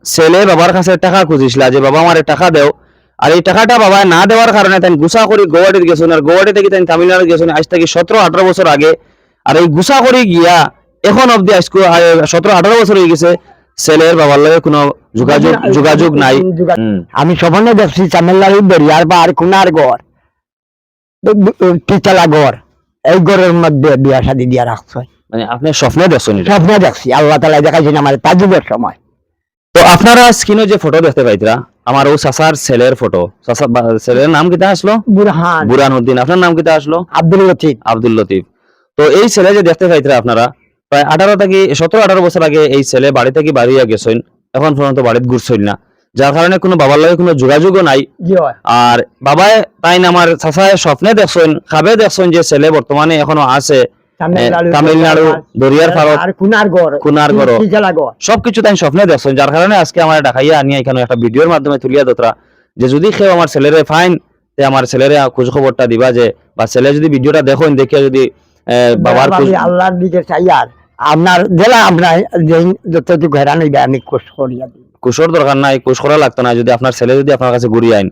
ছেলে বাবার কাছে টাকা খুঁজিছিলা যে বাবা আমার টাকা দেও, আর এই টাকাটা বাবা না দেওয়ার কারণে তাই গুছা করি গৌহাটিতে গেছেন, আর গৌহাটি থেকে তাই তামিলনাড়ু গেছেন আজ থেকে 17-18 বছর আগে। আর এই গুছা করি গিয়া এখন অব্দি আজকে 17-18 বছর হয়ে গেছে, ছেলের বাবার লগে কোনো যোগাযোগ নাই। আমি স্বপ্নে দেখছি তামিলনাড়ু দরিয়ার পার কুনার ঘর, তিতলা ঘর, এই ঘরের মধ্যে বিয়া শাদী দিয়া রাখছে। মানে আপনি স্বপ্নে দেখছেন এটা? স্বপ্নে দেখছি, আল্লাহ তাআলা দেখাইছেন আমার তাজুবের সময়। তো আপনারা স্ক্রিনে যে ফটো দেখতে পাইতরা আমার ও চাচার ছেলের ফটো, ছেলের নাম কিতা আসলো? বুরহান। বুরহানুদ্দিন। আপনার নাম কিতা আসলো? আব্দুল লতিফ। আব্দুল লতিফ। তো এই ছেলে যে দেখতে পাইতরা আপনারা প্রায় 17-18 বছর আগে এই ছেলে বাড়ি থেকে বাড়িয়া গেছেন, এখন পর্যন্ত বাড়িতে ঘুরছেন না, যার কারণে কোনো বাবার লগে কোনো যোগাযোগও নাই। আর বাবায় তাই আমার চাচায় স্বপ্নে দেখছেন, খাবে দেখছেন যে ছেলে বর্তমানে এখনো আছে তামিলনাড়ু দরিয়ার পাড়ত কুনার ঘর, সবকিছু তাই স্বপ্নে দেখছেন, যার কারণে আজকে আমার দেখাইয়া আনিয়া এখানে একটা ভিডিওর মাধ্যমে তুলিয়া দোতরা যে যদি কেউ আমার ছেলেরে ফাইন তে আমার ছেলেরে খোঁজ খবরটা দিবা, যে বা ছেলে যদি ভিডিওটা দেখেন দেখিয়া যদি বাবার আল্লাহর দিকে চাই আর আপনার জেলা আপনার যতটুকু হেরান হইবে আমি কোশ করিয়া দিই। কুশোর দরকার নাই, কুশ করা লাগতো না, যদি আপনার ছেলে যদি আপনার কাছে ঘুরিয়ে আইন।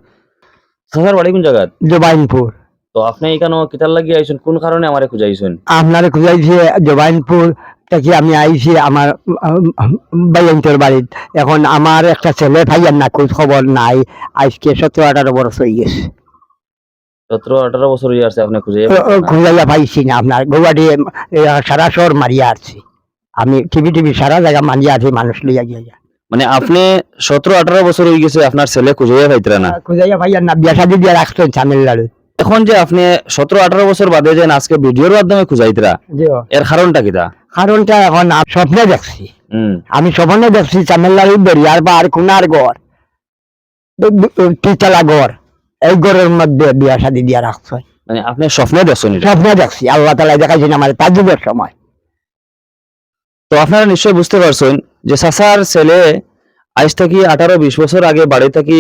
সাসার বাড়ি কোন জায়গা? জবাইনপুর। তো আপনি এখানে কিতার লাগি আইছেন, কোন কারণে আমারে খুঁজাইছেন? আপনারে খুঁজাইছি জবাইনপুর থেকে আমি আইছি আমার বাইন্তর বাড়িত। এখন আমার একটা ছেলে ভাইয়ার না খোঁজ খবর নাই, আজকে 17-18 বছর হয়ে গেছে। 17-18 বছর হয়ে আসছে আপনি খুঁজাইয়া পাইছি না। আপনার গৌহাটি সারা শহর মারিয়া আসছি আমি, টিভি সারা জায়গা মারিয়া আছি মানুষ লইয়া গিয়া। মানে আপনি 17-18 বছর হয়ে গেছে আপনার ছেলে খুঁজাইয়া পাইতরা না? খুঁজাইয়া ভাইয়ার না, বিয়া শাদী দিয়ে রাখছেন তামিলনাড়ু। এখন যে আপনি 17-18 বছর বাদে যে আজকে ভিডিওর মাধ্যমে খুঁজাইতরা, এর কারণটা কিটা? কারণটা এখন স্বপ্নে দেখছি, আমি স্বপ্নে দেখছি তামিলনাড়ু দরিয়ার পার কুনার ঘর, তিতলা ঘর, এই ঘরের মধ্যে বিয়া শাদী দিয়া রাখছে। মানে আপনি স্বপ্নে দেখছেন? স্বপ্নে দেখছি, আল্লাহ তাআলা দেখাইছেন আমার তাজুবের সময়। তো আপনারা নিশ্চয়ই বুঝতে পারছেন যে চাচার ছেলে আজ থেকে 18-20 বছর আগে বাড়ি থেকে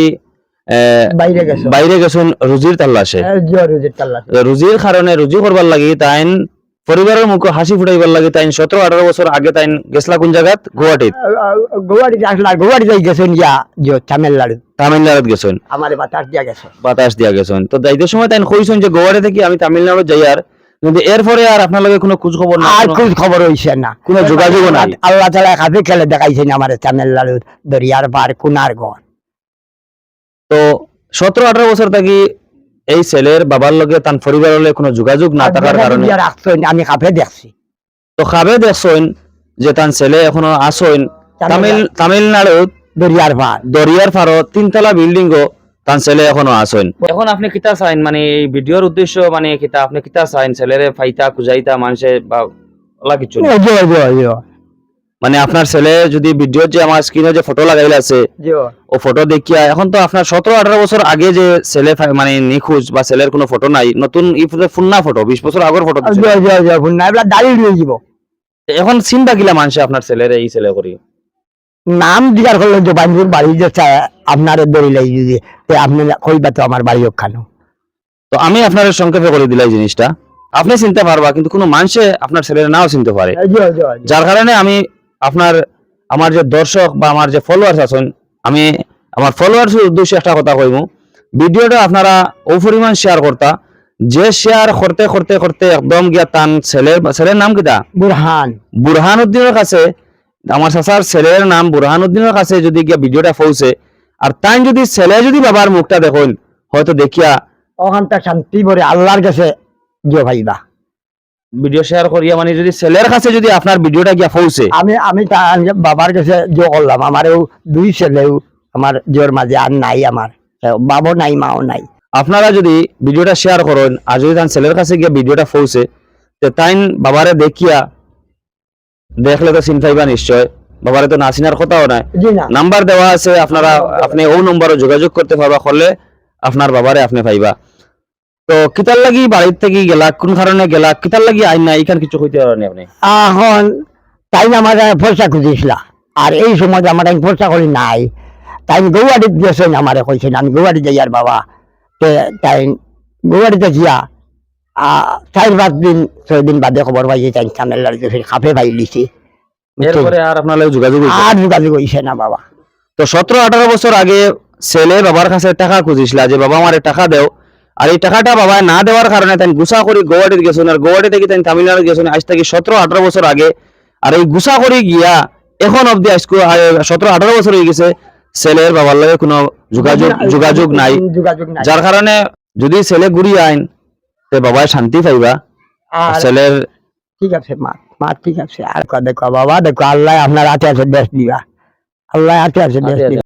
বাইরে গেছেন রুজির তাল্লাশে। রুজির কারণে রুজি করবার লাগি তাই পরিবারের মুখে হাসি ফুটাইবার লাগি তাই 17-18 বছর আগে তাই গেছলা কোন জায়গাত? গুয়াহাটিত। গুয়াহাটি যাই গেছেন ইয়া যে তামিলনাড়ুত গেছেন, আমার বাতাস দিয়া গেছেন। তো যাইতে সময় তাই কইছেন যে গুয়াহাটি থেকে আমি তামিলনাড়ু যাই, আর কিন্তু এরপরে আর আপনার লগে কোনো খোঁজ খবর না, আর খোঁজ খবর হইছে না, কোনো যোগাযোগ নাই। আল্লাহ তাআলা কাছে খেলে দেখাইছেন আমার তামিলনাড়ু দরিয়ার পার কুনার ঘর। তো 17-18 বছর থাকি এই ছেলের বাবার লগে তার পরিবারের লগে কোনো যোগাযোগ না থাকার কারণে আমি কাপে দেখছি। তো খাবে দেখছেন যে তার ছেলে এখনো আসেন তামিলনাড়ু দরিয়ার পাড়ত 3তলা বিল্ডিং ও তার ছেলে এখনো আসেন। এখন আপনি কিতা চাইন, মানে এই ভিডিওর উদ্দেশ্য মানে কিতা, আপনি কিতা চাইন? ছেলেরে ফাইতা খুঁজাইতা মানুষে বা ওলা কিছু না? মানে আপনার ছেলে যদি ভিডিও যে আমার স্ক্রিনে যে ফটো লাগাইলে আছে ও ফটো দেখিয়া, এখন তো আপনার 17-18 বছর আগে যে ছেলে মানে নিখোঁজ বা ছেলের কোনো ফটো নাই, নতুন ই ফুন্না ফটো 20 বছর আগের ফটো এখন চিন্তা গিলা মানুষে আপনার ছেলের এই ছেলে করি নাম দিয়ার হলো জবাইনপুর বাড়ি যে আপনার দরিলাই যদি আপনি কইবা তো আমার বাড়ি ওখানে। তো আমি আপনার সংক্ষেপে করে দিলাই জিনিসটা, আপনি চিনতে পারবা কিন্তু কোনো মানুষে আপনার ছেলের নাও চিনতে পারে, যার কারণে আমি আপনার আমার যে দর্শক বা আমার যে ফলোয়ার্স আছেন, আমি আমার ফলোয়ার্সের উদ্দেশ্যে একটা কথা কইব, ভিডিওটা আপনারা ও পরিমাণ শেয়ার করতা যে শেয়ার করতে করতে করতে একদম গিয়া তান ছেলের নাম কিটা? বুরহানুদ্দিনের কাছে, আমার চাচার ছেলের নাম বুরহানুদ্দিনের কাছে যদি গিয়া ভিডিওটা পৌঁছে, আর তাই যদি ছেলে যদি বাবার মুখটা দেখুন হয়তো দেখিয়া ওখানটা শান্তি ভরে আল্লাহর কাছে গিয়ে ভাইবা ভিডিও শেয়ার করিয়া, মানে যদি ছেলের কাছে যদি আপনার ভিডিওটা গিয়া পৌঁছে, আমি বাবার কাছে জো করলাম, আমারও 2 ছেলেও আমার জোর মাঝে আর নাই, আমার বাবাও নাই মাও নাই। আপনারা যদি ভিডিওটা শেয়ার করেন আর যদি তার ছেলের কাছে গিয়ে ভিডিওটা পৌঁছে, তাই বাবারে দেখিয়া দেখলে তো চিন পাইবা নিশ্চয়, বাবারে তো না চিনার কথাও নাই। নাম্বার দেওয়া আছে, আপনারা আপনি ও নম্বরে যোগাযোগ করতে পারবা, করলে আপনার বাবারে আপনি পাইবা। তো কিতার লাগি বাড়ির থেকে গেলা, কোন কারণে গেলা, কিতার লাগি আইন না, এখান কিছু কইতে পারেন আপনি? এখন তাই আমার পয়সা খুঁজিছিলা, আর এই সময় আমার পয়সা করি নাই, তাই গৌহাটিত গেছেন আমারে কইছেন, আমি গৌহাটি যাই আর বাবা তাই গৌহাটিতে গিয়া 4-5 দিন 6 দিন বাদে খবর পাইছি তাই তামিলনাড়ু খাপে পাই লিছি। এরপরে আর আপনার যোগাযোগ হইছে না বাবা। তো 17-18 বছর আগে ছেলে বাবার কাছে টাকা খুঁজিছিল যে বাবা আমার টাকা দেও, আর এই টাকাটা বাবা না দেওয়ার কারণে তাই গুছা করি গৌহাটিতে গেছেন, আর গৌহাটি থেকে তাই তামিলনাড়ু গেছেন আজ থেকে 17-18 বছর আগে। আর এই গুছা করি গিয়া এখন অব্দি আজকে 17-18 বছর হয়ে গেছে, ছেলের বাবার লগে কোনো যোগাযোগ নাই। যোগাযোগ নাই। যার কারণে যদি ছেলে ঘুরি আইন তে বাবায় শান্তি পাইবা। আর ছেলের ঠিক আছে মা, মা ঠিক আছে। আর দেখো বাবা, দেখো আল্লাহ আপনার হাতে আছে দেশ দিবা, আল্লাহ হাতে আছে দেশ দিবা।